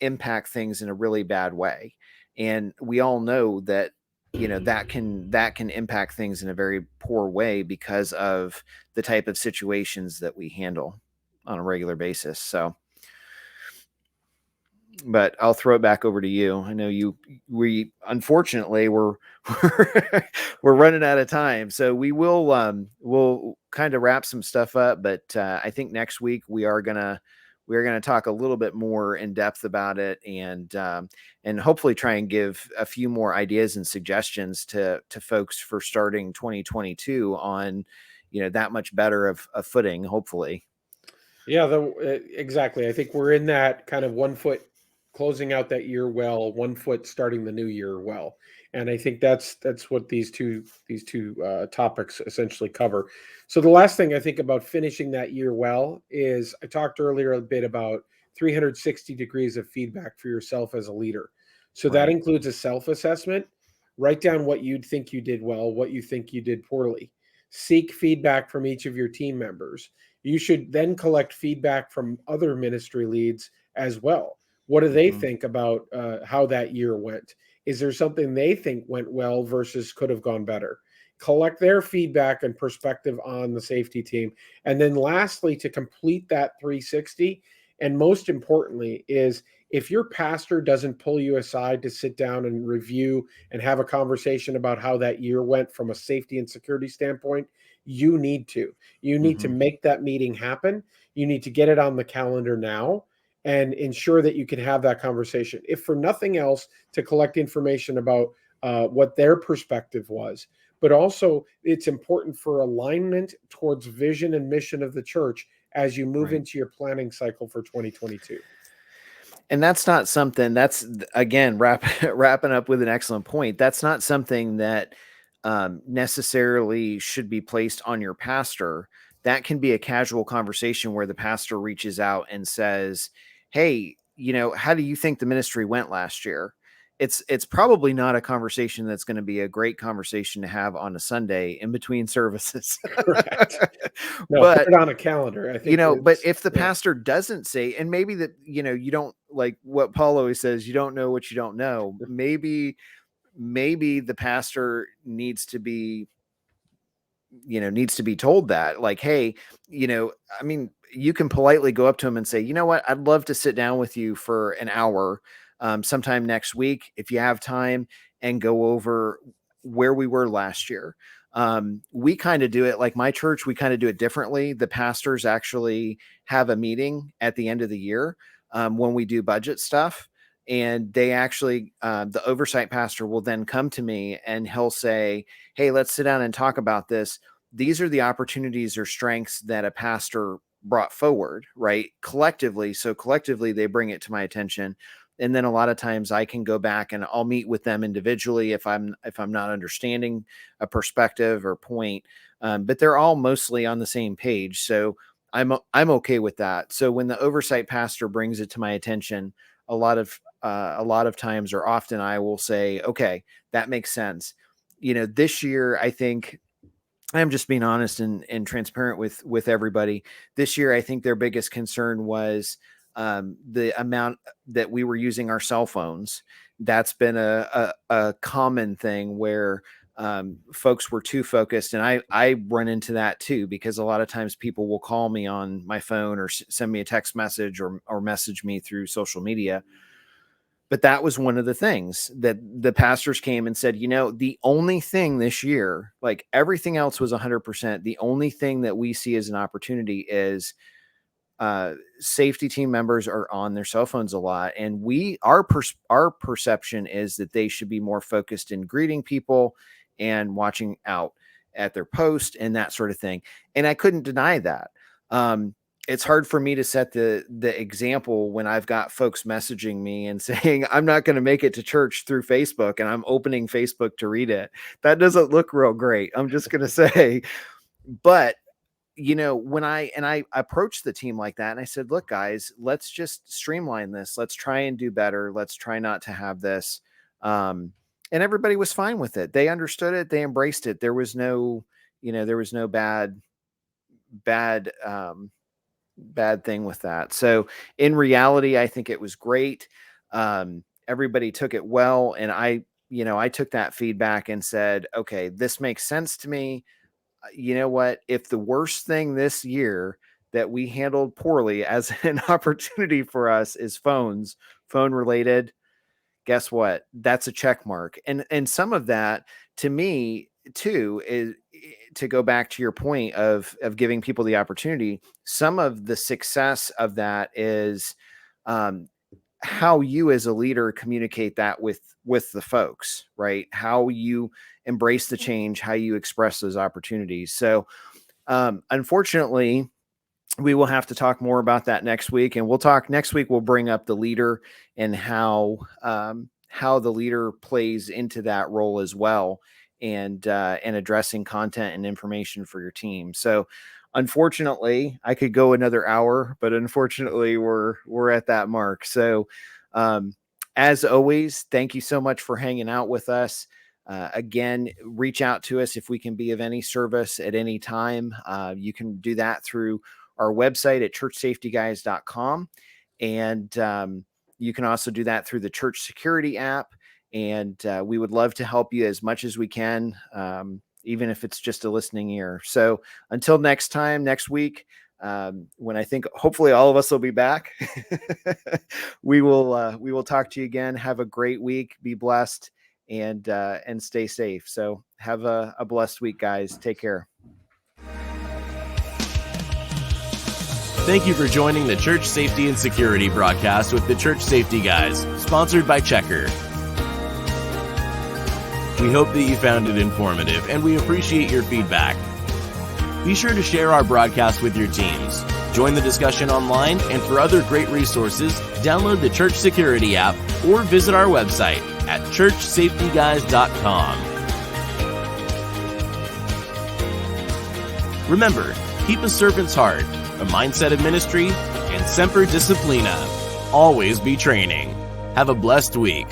impact things in a really bad way. And we all know that, that can impact things in a very poor way because of the type of situations that we handle on a regular basis. So but I'll throw it back over to you. I know we unfortunately we're we're running out of time, so we'll kind of wrap some stuff up. But I think next week we're gonna talk a little bit more in depth about it, and hopefully try and give a few more ideas and suggestions to folks for starting 2022 on that much better of a footing, hopefully. Yeah, exactly. I think we're in that kind of 1 foot closing out that year well, 1 foot starting the new year well, and I think that's what these two topics essentially cover. So the last thing I think about finishing that year well is I talked earlier a bit about 360 degrees of feedback for yourself as a leader. So that Right. includes a self-assessment. Write down what you think you did well, what you think you did poorly. Seek feedback from each of your team members. You should then collect feedback from other ministry leads as well. What do they Mhm. think about how that year went? Is there something they think went well versus could have gone better? Collect their feedback and perspective on the safety team. And then lastly, to complete that 360, and most importantly, is if your pastor doesn't pull you aside to sit down and review and have a conversation about how that year went from a safety and security standpoint, you need to. You need to Mhm. make that meeting happen. You need to get it on the calendar now and ensure that you can have that conversation. If for nothing else, to collect information about what their perspective was. But also, it's important for alignment towards vision and mission of the church as you move Right. into your planning cycle for 2022. And that's not something that's, again, wrapping up with an excellent point. That's not something that necessarily should be placed on your pastor. That can be a casual conversation where the pastor reaches out and says, "Hey, how do you think the ministry went last year?" It's probably not a conversation that's going to be a great conversation to have on a Sunday in between services. Correct. No, put But it on a calendar. I think but it's, if the yeah. pastor doesn't say, and maybe that, you don't, like what Paul always says, you don't know what you don't know. Maybe the pastor needs to be told that, like, hey, I mean, you can politely go up to him and say, what, I'd love to sit down with you for an hour sometime next week if you have time, and go over where we were last year. We kind of do it, like my church, we kind of do it differently. The pastors actually have a meeting at the end of the year when we do budget stuff. And they actually, the oversight pastor will then come to me and he'll say, hey, let's sit down and talk about this. These are the opportunities or strengths that a pastor brought forward, right? Collectively. So collectively, they bring it to my attention. And then a lot of times I can go back and I'll meet with them individually if I'm not understanding a perspective or point. But they're all mostly on the same page. So I'm okay with that. So when the oversight pastor brings it to my attention, a lot of times, or often, I will say, okay, that makes sense. This year, I think, I'm just being honest and transparent with everybody. This year, I think their biggest concern was the amount that we were using our cell phones. That's been a common thing where folks were too focused. And I run into that too, because a lot of times people will call me on my phone or send me a text message or message me through social media. But that was one of the things that the pastors came and said, the only thing this year, like everything else was 100%. The only thing that we see as an opportunity is safety team members are on their cell phones a lot. And our perception is that they should be more focused in greeting people and watching out at their post and that sort of thing. And I couldn't deny that. It's hard for me to set the example when I've got folks messaging me and saying, I'm not going to make it to church through Facebook, and I'm opening Facebook to read it. That doesn't look real great. I'm just going to say, but when I approached the team like that and I said, look, guys, let's just streamline this. Let's try and do better. Let's try not to have this. And everybody was fine with it. They understood it. They embraced it. There was no bad, bad thing with that. So in reality, I think it was great. Everybody took it well. And I took that feedback and said, okay, this makes sense to me. You know what? If the worst thing this year that we handled poorly as an opportunity for us is phones phone related, guess what? That's a check mark. And some of that, to me, too, is to go back to your point of giving people the opportunity. Some of the success of that is how you as a leader communicate that with the folks, right? How you embrace the change, how you express those opportunities. So unfortunately, we will have to talk more about that next week, and we'll bring up the leader and how the leader plays into that role as well, and addressing content and information for your team. So unfortunately, I could go another hour, but unfortunately we're at that mark. So as always, thank you so much for hanging out with us. Again, reach out to us if we can be of any service at any time. You can do that through our website at churchsafetyguys.com. And you can also do that through the Church Security app. And we would love to help you as much as we can, even if it's just a listening ear. So until next time, next week, when I think hopefully all of us will be back, we will talk to you again. Have a great week. Be blessed and stay safe. So have a blessed week, guys. Take care. Thank you for joining the Church Safety and Security broadcast with the Church Safety Guys, sponsored by Checker. We hope that you found it informative, and we appreciate your feedback. Be sure to share our broadcast with your teams. Join the discussion online, and for other great resources, download the Church Security app or visit our website at churchsafetyguys.com. Remember, keep a servant's heart, a mindset of ministry, and Semper Disciplina. Always be training. Have a blessed week.